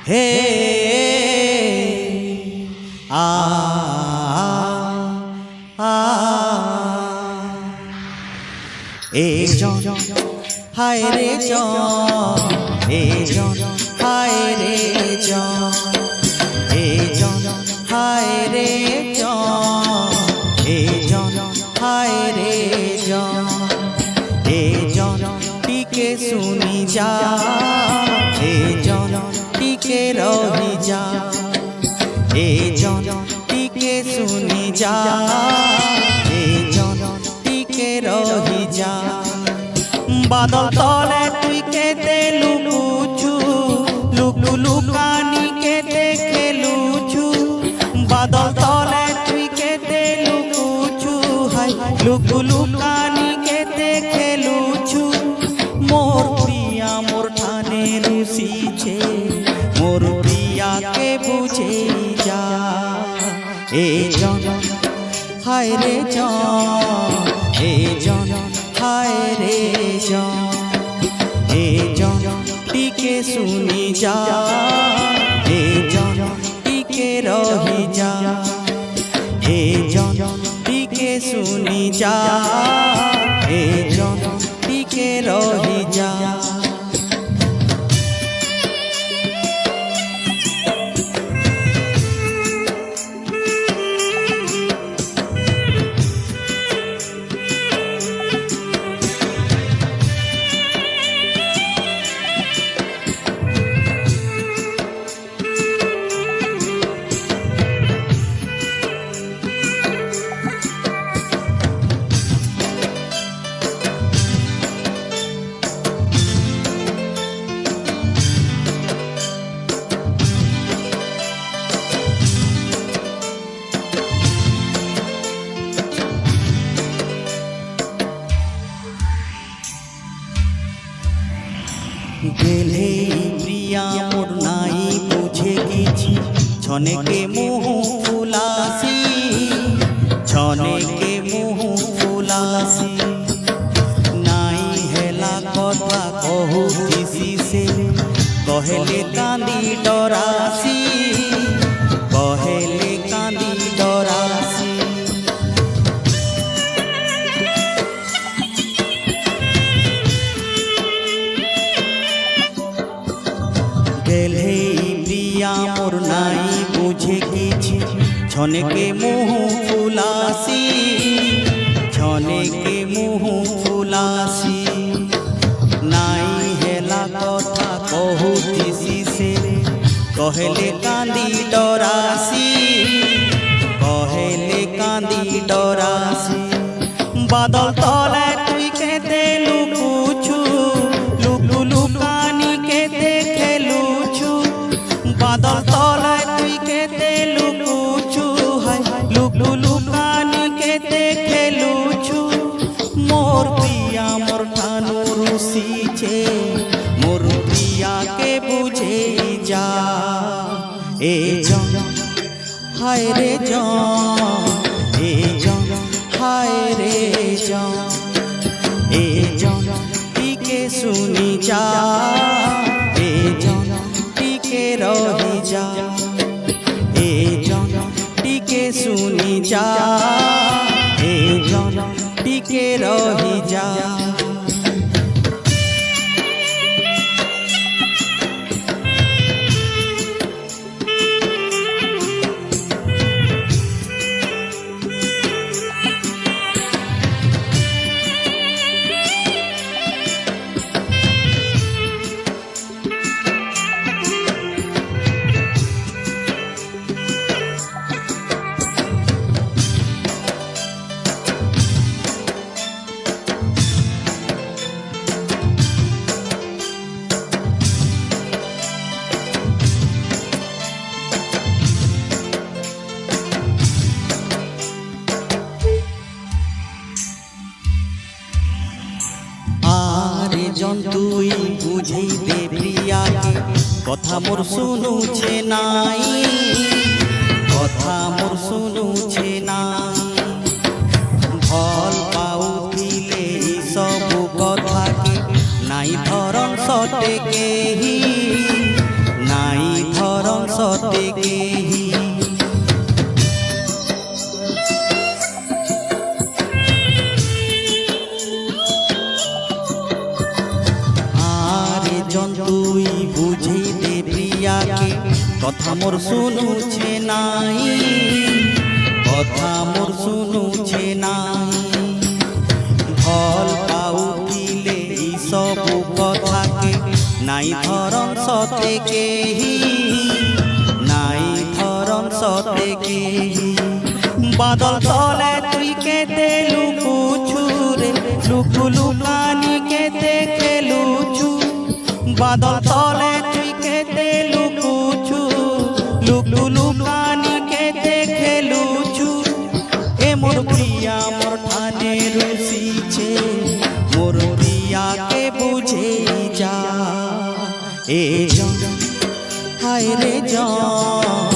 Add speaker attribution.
Speaker 1: হে আ আ এ জন হায় রে জন এ জন হায় রে জন এ জন হায় রে জন এ জন হায় রে জন এ জন টিকে শুনি যা এ জন টিকে রহি যা এ জন টিকে শুনি যা এ জন টিকে রহি যা বাদল তলে তুই কেতে লুকুছু লুকু লুকানি কেতে খেলুছু বাদল তলে তুই কেতে লুকুছু হাই লুকু লুকানি কেতে খেলুছু মোর প্রিয়া মোর ঠানে রুসিছে মোর প্রিয়াকে বুঝে যা এ জন হায় রে জন এ জন হায় রে জন এ জন টিকে শুনি যা এ জন টিকে রহি যা এ জন টিকে শুনি যা এ জন টিকে রহি যা গেলে প্রিয়া মোর নাই বুঝে গেছি ছনেকে মুহ ফুলাসি ছনেকে মুহ ফুলাসি নাই হেলা কথা কহুতিসি সে কহেলে কান্দি ডরাসি কহেলে কান্দি ডরাসি গেলে প্রিয়া মোর নাই বুঝে গেছি ছনেকে মুহ ফুলাসি ছনেকে মুহ ফুলাসি নাই হেলা কথা কহুতিসি সে কহেলে কান্দি ডরাসি কহেলে কান্দি ডরাসি বাদল তলে তুই কেতে লুকুছু লুকু লুকানি কেতে খেলুছু বাদল তলে তুই কেতে লুকুছু হাই লুকু লুকানি কেতে খেলুছু মোর প্রিয়া মোর ঠানু রুসিছে মোর প্রিয়াকে বুঝে যা এ জন হায় রে জন এ জন হায় রে জন এ জন টিকে শুনি যা এ জন টিকে রহি যা এ জন টিকে শুনি যা এ জন টিকে রহি যা জন তুই বুঝেই দে প্রিয়াকে কথা মোর শুনুছে নাই কথা মোর শুনুছে নাই ভাল পাউথিলে সবু কথাকে নাই ধরন সতে কেহি কথা মোর শুনুছে নাই, কথা মোর শুনুছে নাই। ভাল পাউଥିଲେ সবু কথাকে নাই ধরন সতে কেহি, নাই ধরন সতে কেহি। বাদল তলে তুই কেতে লুকুছু রে, লুকু লুকানি কেতে খেলুছু। বাদল তলে তুই কেতে লুকুছু, লুকু লুকানি কেতে খেলুছু। এ মোর প্রিয়া মোর ঠানে রুষিছে, মোর প্রিয়াকে বুঝে যা। এ জন হায় রে জন